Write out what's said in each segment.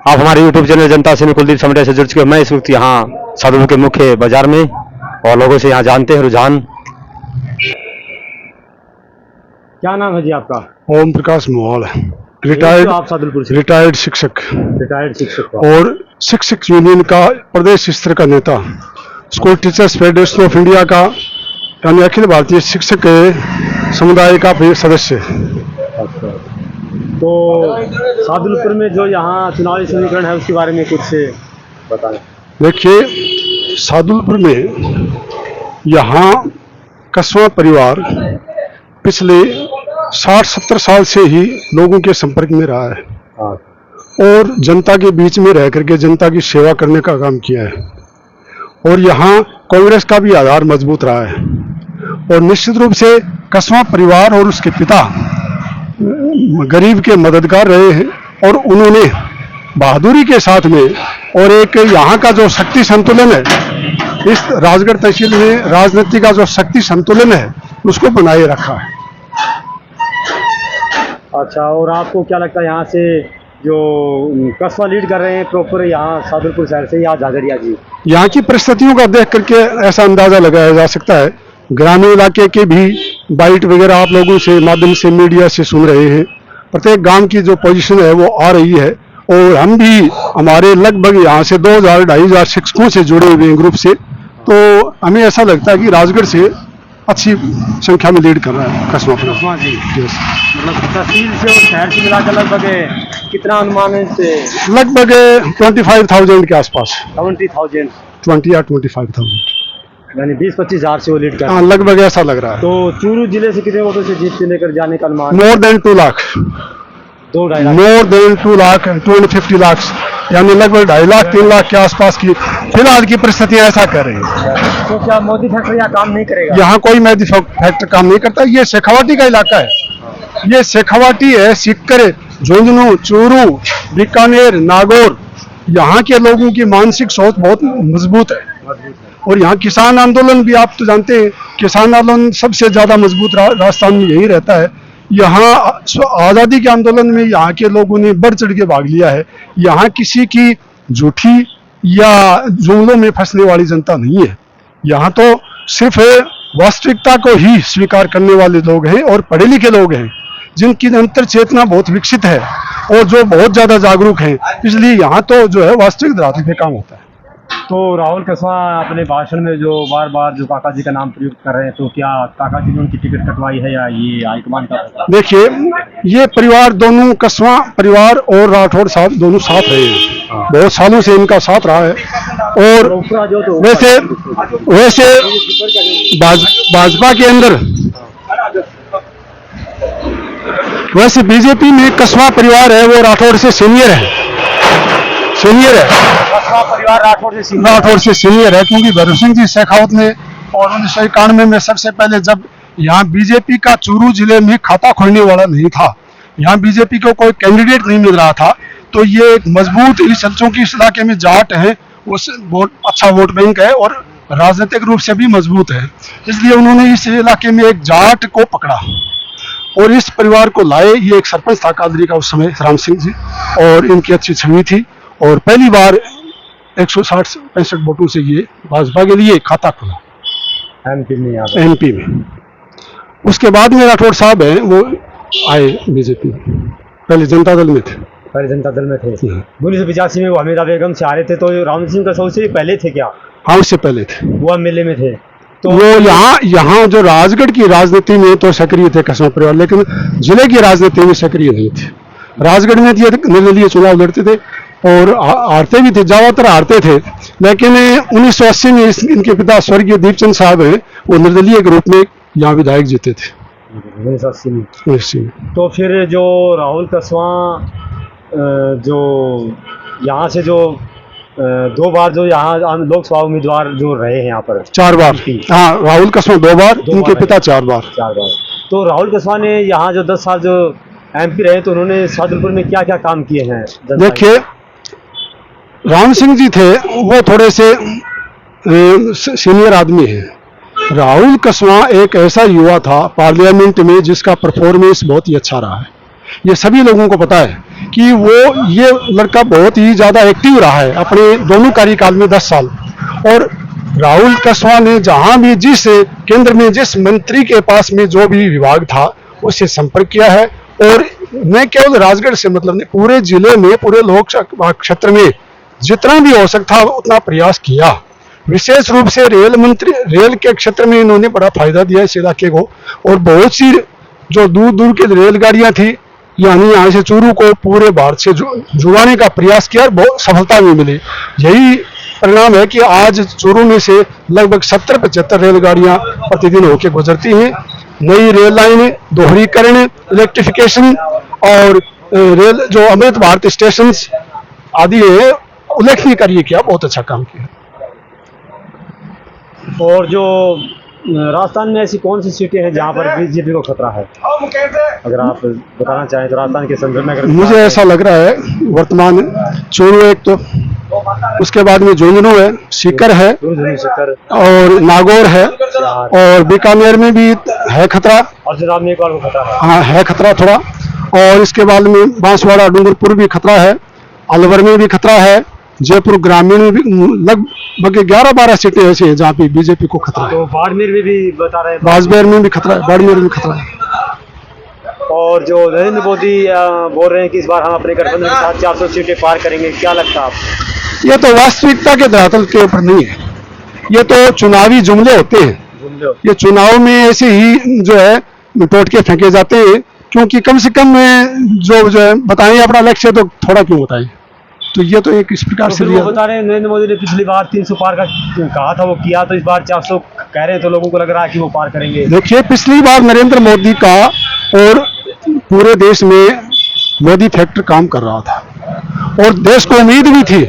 आप हमारे YouTube channel जनता से कुलदीप समरिया से जुड़ चुके हैं। मैं इस वक्त यहाँ सादुलपुर के मुख्य बाजार में और लोगों से यहाँ जानते हैं रुझान। क्या नाम है जी आपका? ओम प्रकाश मोहल, आप सादुलपुर से रिटायर्ड शिक्षक और शिक्षक यूनियन का प्रदेश स्तर का नेता, school teachers federation of India का यानी अखिल भारतीय शिक्षक समुदाय का सदस्य। अच्छा, तो सादुलपुर में जो यहाँ चुनावी समीकरण है उसके बारे में कुछ बताएं। देखिए, सादुलपुर में यहाँ कस्बा परिवार पिछले 60-70 साल से ही लोगों के संपर्क में रहा है और जनता के बीच में रह करके जनता की सेवा करने का काम किया है और यहाँ कांग्रेस का भी आधार मजबूत रहा है और निश्चित रूप से कस्बा परिवार और उसके पिता गरीब के मददगार रहे हैं और उन्होंने बहादुरी के साथ में और एक यहाँ का जो शक्ति संतुलन है, इस राजगढ़ तहसील में राजनीति का जो शक्ति संतुलन है उसको बनाए रखा है। अच्छा, और आपको क्या लगता है यहाँ से जो कस्बा लीड कर रहे हैं प्रॉपर यहाँ सादुलपुर शहर से या झाझड़िया जी? यहाँ की परिस्थितियों का देख करके ऐसा अंदाजा लगाया जा सकता है। ग्रामीण इलाके के भी बाइट वगैरह आप लोगों से माध्यम से मीडिया से सुन रहे हैं। प्रत्येक गांव की जो पोजीशन है वो आ रही है और हम भी हमारे लगभग यहाँ से 2000-2500 शिक्षकों से जुड़े हुए हैं ग्रुप से, तो हमें ऐसा लगता है कि राजगढ़ से अच्छी संख्या में लीड कर रहा है कस्बा जी। मतलब तहसील से और शहर से मिलाकर लगभग कितना अनुमान है इससे? लगभग 25,000 के आसपास। 20,000 20 या 25,000 यानी 20-25 हजार से वो लीड कर। हाँ, लगभग ऐसा लग रहा है। तो चूरू जिले से कितने वोटों से जीत के लेकर जाने का अनुमान? More than 2 lakh, 2-2.5 lakh, more than 2 lakh 250 lakh, यानी लगभग 2.5 लाख 3 लाख के आसपास की फिलहाल की परिस्थितियां ऐसा कर रही है। तो क्या मोदी फैक्ट्री यहाँ काम नहीं करेगा? यहाँ कोई मोदी फैक्ट्री काम नहीं करता। ये शेखावाटी का इलाका है, ये शेखावाटी है, सीकर, झुंझुनू, चूरू, बीकानेर, नागौर, यहाँ के लोगों की मानसिक सोच बहुत मजबूत है और यहाँ किसान आंदोलन भी आप तो जानते हैं, किसान आंदोलन सबसे ज्यादा मजबूत राजस्थान में यही रहता है। यहाँ आज़ादी के आंदोलन में यहाँ के लोगों ने बढ़ चढ़ के भाग लिया है। यहाँ किसी की झूठी या जुमलों में फंसने वाली जनता नहीं है। यहाँ तो सिर्फ वास्तविकता को ही स्वीकार करने वाले लोग हैं और पढ़े लिखे लोग हैं जिनकी अंतर चेतना बहुत विकसित है और जो बहुत ज्यादा जागरूक हैं, इसलिए यहाँ तो जो है वास्तविक धरातल पे काम होता है। तो राहुल कस्बा अपने भाषण में जो बार बार जो काका जी का नाम प्रयुक्त कर रहे हैं, तो क्या काका जी ने उनकी टिकट कटवाई है या ये हाईकमान का? देखिए, ये परिवार दोनों कस्बा परिवार और राठौड़ साहब दोनों साथ रहे हैं, बहुत सालों से इनका साथ रहा है और वैसे भाजपा के अंदर वैसे बीजेपी में कस्बा परिवार है वो राठौड़ से सीनियर है। कस्बा परिवार राठौड़ से सीनियर है क्योंकि भैरव सिंह जी शेखावत ने और 1991 में सबसे पहले जब यहाँ बीजेपी का चूरू जिले में खाता खोलने वाला नहीं था, यहाँ बीजेपी को कोई कैंडिडेट नहीं मिल रहा था, तो ये एक मजबूत चूंकि इस इलाके में जाट है, वो बहुत अच्छा वोट बैंक है और राजनीतिक रूप से भी मजबूत है, इसलिए उन्होंने इस इलाके में एक जाट को पकड़ा और इस परिवार को लाए। ये एक सरपंच था कादरी का उस समय, राम सिंह जी, और इनकी अच्छी छवि थी और पहली बार 160-65 वोटों से ये भाजपा के लिए खाता खुला एमपी में। उसके बाद में राठौड़ साहब हैं वो आए बीजेपी, पहले जनता दल में थे। 1985 में वो हमीदा बेगम से आ रहे थे, तो राम सिंह का सबसे पहले थे क्या? हाँ, उससे पहले थे, वो एमएलए में थे। तो वो यहाँ जो राजगढ़ की राजनीति में तो सक्रिय थे कस्बा परिवार, लेकिन जिले की राजनीति में सक्रिय नहीं थे। राजगढ़ में निर्दलीय चुनाव लड़ते थे और हारते भी थे, ज्यादातर हारते थे, लेकिन 1980 में इनके पिता स्वर्गीय दीपचंद साहब हैं, वो निर्दलीय के रूप में यहाँ विधायक जीते थे 1980 में। तो फिर जो राहुल कस्बा जो यहाँ से जो 2 बार जो यहाँ लोकसभा उम्मीदवार जो रहे हैं यहाँ पर 4 बार, हाँ, राहुल कस्बा 2 बार, इनके पिता 4 बार। तो राहुल कस्बा ने यहाँ जो 10 साल जो एमपी रहे, तो उन्होंने सादुलपुर में क्या क्या काम किए हैं? देखिए, राम सिंह जी थे वो थोड़े से सीनियर आदमी हैं। राहुल कस्बा एक ऐसा युवा था पार्लियामेंट में जिसका परफॉर्मेंस बहुत ही अच्छा रहा है। ये सभी लोगों को पता है कि ये लड़का बहुत ही ज़्यादा एक्टिव रहा है अपने दोनों कार्यकाल में 10 साल। और राहुल कस्वां ने जहां भी जिस केंद्र में जिस मंत्री के पास में जो भी विभाग था उससे संपर्क किया है, और न केवल राजगढ़ से मतलब नहीं, पूरे जिले में पूरे लोकसभा क्षेत्र में जितना भी हो सकता उतना प्रयास किया। विशेष रूप से रेल के क्षेत्र में इन्होंने बड़ा फायदा दिया इस इलाके को, और बहुत सी जो दूर दूर की रेलगाड़ियां थी यानी यहाँ से चूरू को पूरे भारत से जुड़वाने का प्रयास किया और बहुत सफलता भी मिली। यही परिणाम है कि आज चूरू में से लगभग 70-75 रेलगाड़ियां प्रतिदिन होकर गुजरती हैं। नई रेल लाइनें, दोहरीकरण, इलेक्ट्रिफिकेशन और रेल जो अमृत भारत स्टेशन आदि है, उल्लेखनीय कार्य किया, बहुत अच्छा काम किया। और जो राजस्थान में ऐसी कौन सी सीटें हैं जहां पर बीजेपी को खतरा है, अगर आप बताना चाहें तो राजस्थान के संदर्भ में? अगर मुझे ऐसा लग रहा है वर्तमान चूरू एक तो, उसके बाद में झुंझुनू है, सीकर है और नागौर है, और बीकानेर में भी है खतरा, और जनाब में एक बार को खतरा है, हाँ है खतरा थोड़ा, और इसके बाद में बांसवाड़ा डूंगरपुर भी खतरा है, अलवर में भी खतरा है, जयपुर ग्रामीण में भी लगभग 11-12 सीटें ऐसी हैं जहाँ पे बीजेपी को खतरा है। तो बाड़मेर में भी बता रहे हैं, बाड़मेर में भी खतरा है, बाड़मेर में खतरा है। और जो नरेंद्र मोदी बोल रहे हैं कि इस बार हम अपने गठबंधन के साथ 400 सीटें पार करेंगे, क्या लगता है आपको? ये तो वास्तविकता के धरातल के ऊपर नहीं है, ये तो चुनावी जुमले होते हैं। ये चुनाव में ऐसे ही जो है टोटके फेंके जाते हैं, क्योंकि कम से कम जो है बताएं अपना लक्ष्य तो थोड़ा क्यों बताएं। तो ये तो एक इस प्रकार से वो बता रहे हैं नरेंद्र मोदी ने पिछली बार 300 पार का कहा था, वो किया, तो इस बार 400 कह रहे हैं, तो लोगों को लग रहा है कि वो पार करेंगे। देखिए पिछली बार नरेंद्र मोदी का और पूरे देश में मोदी फैक्टर काम कर रहा था, और देश को उम्मीद भी थी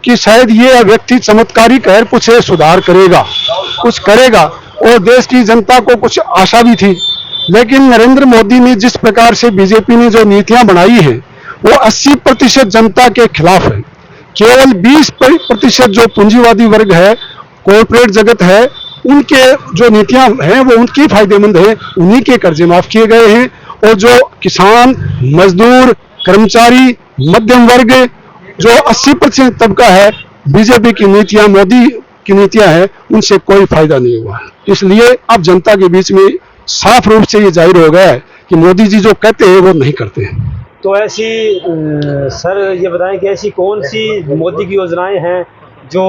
कि शायद ये व्यक्ति चमत्कारिक है, कुछ सुधार करेगा, कुछ करेगा, और देश की जनता को कुछ आशा भी थी। लेकिन नरेंद्र मोदी ने जिस प्रकार से बीजेपी ने जो नीतियां बनाई है वो 80% जनता के खिलाफ है। केवल 20% जो पूंजीवादी वर्ग है, कॉर्पोरेट जगत है, उनके जो नीतियां हैं वो उनकी फायदेमंद है, उन्हीं के कर्जे माफ किए गए हैं, और जो किसान, मजदूर, कर्मचारी, मध्यम वर्ग, जो 80% तबका है, बीजेपी की नीतियां, मोदी की नीतियां हैं, उनसे कोई फायदा नहीं हुआ। इसलिए अब जनता के बीच में साफ रूप से ये जाहिर हो गया है कि मोदी जी जो कहते हैं वो नहीं करते हैं। तो ऐसी सर ये बताएं कि ऐसी कौन सी मोदी की योजनाएं हैं जो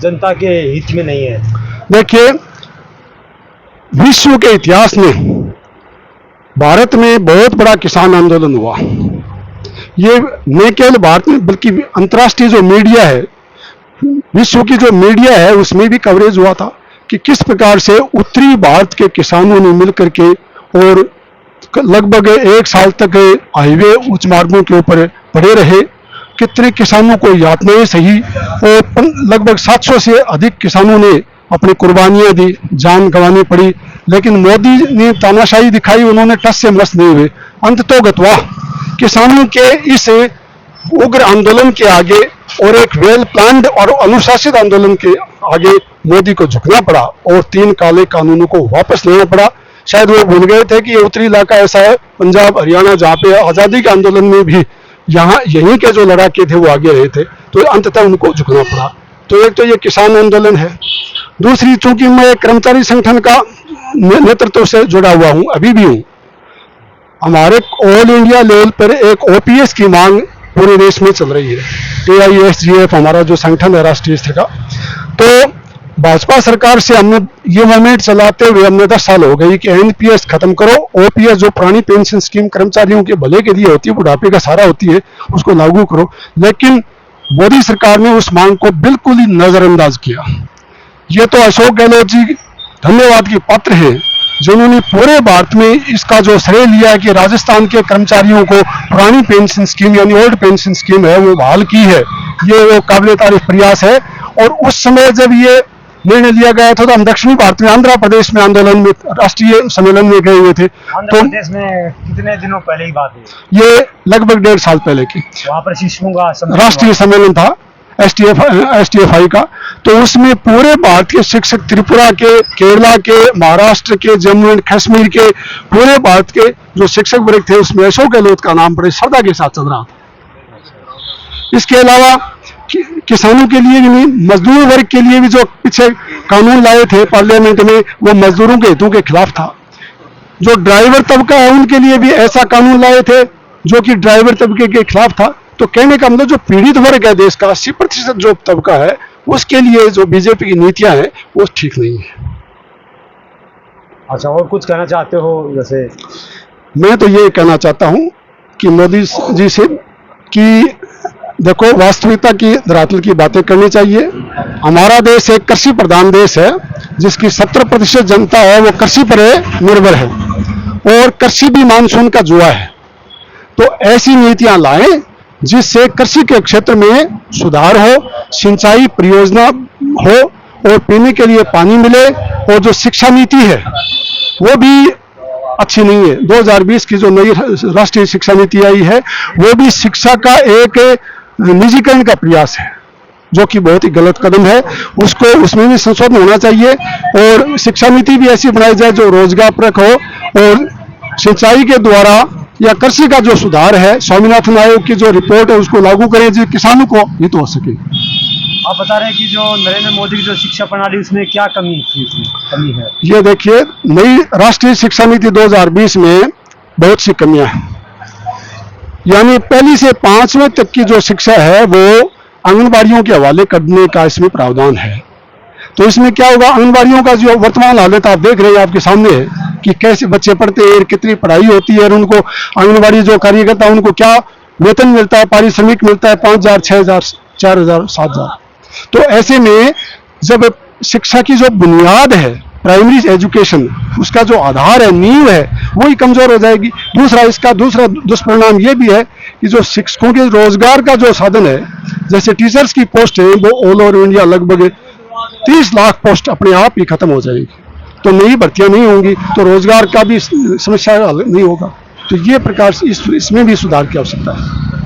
जनता के हित में नहीं है? देखिए विश्व के इतिहास में भारत में बहुत बड़ा किसान आंदोलन हुआ। ये न केवल भारत में बल्कि अंतर्राष्ट्रीय जो मीडिया है, विश्व की जो मीडिया है, उसमें भी कवरेज हुआ था कि किस प्रकार से उत्तरी भारत के किसानों ने मिलकर के और लगभग 1 साल तक हाईवे उच्च मार्गों के ऊपर पड़े रहे, कितने किसानों को यातनाएं सही, और लगभग 700 से अधिक किसानों ने अपनी कुर्बानियां दी, जान गंवानी पड़ी। लेकिन मोदी ने तानाशाही दिखाई, उन्होंने टस से मस नहीं हुए। अंततोगत्वा किसानों के इस उग्र आंदोलन के आगे और एक वेल प्लान्ड और अनुशासित आंदोलन के आगे मोदी को झुकना पड़ा और 3 काले कानूनों को वापस लेना पड़ा। शायद वो भूल गए थे कि ये उत्तरी इलाका ऐसा है, पंजाब, हरियाणा, जहाँ पे आज़ादी के आंदोलन में भी यहीं के जो लड़ाके थे वो आगे रहे थे, तो अंततः उनको झुकना पड़ा। तो एक तो ये किसान आंदोलन है। दूसरी, चूंकि मैं कर्मचारी संगठन का नेतृत्व से जुड़ा हुआ हूँ, अभी भी हूँ, हमारे ऑल इंडिया लेवल पर एक ओपीएस की मांग पूरे देश में चल रही है। AISGF हमारा जो संगठन है राष्ट्रीय स्तर का, तो भाजपा सरकार से हमने ये मूवमेंट चलाते हुए हमने 10 साल हो गई कि NPS खत्म करो, OPS जो पुरानी पेंशन स्कीम कर्मचारियों के भले के लिए होती है, बुढ़ापे का सहारा होती है, उसको लागू करो। लेकिन मोदी सरकार ने उस मांग को बिल्कुल ही नजरअंदाज किया। ये तो अशोक गहलोत जी धन्यवाद के पात्र हैं, जिन्होंने पूरे भारत में इसका जो श्रेय लिया है कि राजस्थान के कर्मचारियों को पुरानी पेंशन स्कीम यानी ओल्ड पेंशन स्कीम है वो बहाल की है। ये वो काबिल तारीफ प्रयास है। और उस समय जब ये निर्णय लिया गया था तो हम दक्षिणी भारत में आंध्र प्रदेश में आंदोलन में राष्ट्रीय सम्मेलन में गए हुए थे। आंध्र प्रदेश में कितने दिनों पहले की बात है? ये लगभग 1.5 साल पहले की। वहाँ पर शिशुओं का राष्ट्रीय सम्मेलन था STFI का, तो उसमें पूरे भारत के शिक्षक, त्रिपुरा के, केरला के, महाराष्ट्र के, जम्मू एंड कश्मीर के, पूरे भारत के जो शिक्षक वर्ग थे उसमें अशोक गहलोत का नाम बड़े श्रद्धा के साथ चल रहा था। इसके अलावा किसानों के लिए भी नहीं, मजदूर वर्ग के लिए भी जो पीछे कानून लाए थे पार्लियामेंट में, वो मजदूरों के हितों के खिलाफ था। जो ड्राइवर तबका है उनके लिए भी ऐसा कानून लाए थे जो कि ड्राइवर तबके के खिलाफ था। तो कहने का मतलब जो पीड़ित वर्ग है देश का 80% जो तबका है, उसके लिए जो बीजेपी की नीतियां हैं वो ठीक नहीं है। अच्छा, और कुछ कहना चाहते हो? जैसे मैं तो ये कहना चाहता हूं कि मोदी जी से कि देखो, वास्तविकता की धरातल की बातें करनी चाहिए। हमारा देश एक कृषि प्रधान देश है, जिसकी 70% जनता है वो कृषि पर निर्भर है, और कृषि भी मानसून का जुआ है। तो ऐसी नीतियां लाएं जिससे कृषि के क्षेत्र में सुधार हो, सिंचाई परियोजना हो, और पीने के लिए पानी मिले। और जो शिक्षा नीति है वो भी अच्छी नहीं है। 2020 की जो नई राष्ट्रीय शिक्षा नीति आई है वो भी शिक्षा का एक निजीकरण का प्रयास है, जो कि बहुत ही गलत कदम है। उसमें भी संशोधन होना चाहिए, और शिक्षा नीति भी ऐसी बनाई जाए जो रोजगारपरक हो, और सिंचाई के द्वारा या कृषि का जो सुधार है, स्वामीनाथन आयोग की जो रिपोर्ट है उसको लागू करें, जो किसानों को हित हो सके। आप बता रहे हैं कि जो नरेंद्र मोदी की जो शिक्षा प्रणाली, उसमें क्या कमी थी, उसमें कमी है? ये देखिए, नई राष्ट्रीय शिक्षा नीति 2020 में बहुत सी कमियां हैं। यानी पहली से 5वीं तक की जो शिक्षा है वो आंगनबाड़ियों के हवाले करने का इसमें प्रावधान है। तो इसमें क्या होगा, आंगनबाड़ियों का जो वर्तमान हालत आप देख रहे हैं, आपके सामने है कि कैसे बच्चे पढ़ते हैं, कितनी पढ़ाई होती है, और उनको आंगनबाड़ी जो कार्यकर्ता उनको क्या वेतन मिलता है, पारिश्रमिक मिलता है 5,000, 6,000, 4,000, 7,000। तो ऐसे में जब शिक्षा की जो बुनियाद है, प्राइमरी एजुकेशन, उसका जो आधार है, नींव है, वही कमजोर हो जाएगी। इसका दूसरा दुष्परिणाम ये भी है कि जो शिक्षकों के रोजगार का जो साधन है, जैसे टीचर्स की पोस्ट है, वो ऑल ओवर इंडिया लगभग 30 लाख पोस्ट अपने आप ही खत्म हो जाएगी। तो नई भर्तियां नहीं होंगी, तो रोजगार का भी समस्या हल नहीं होगा। तो ये प्रकार से इसमें भी सुधार की आवश्यकता है।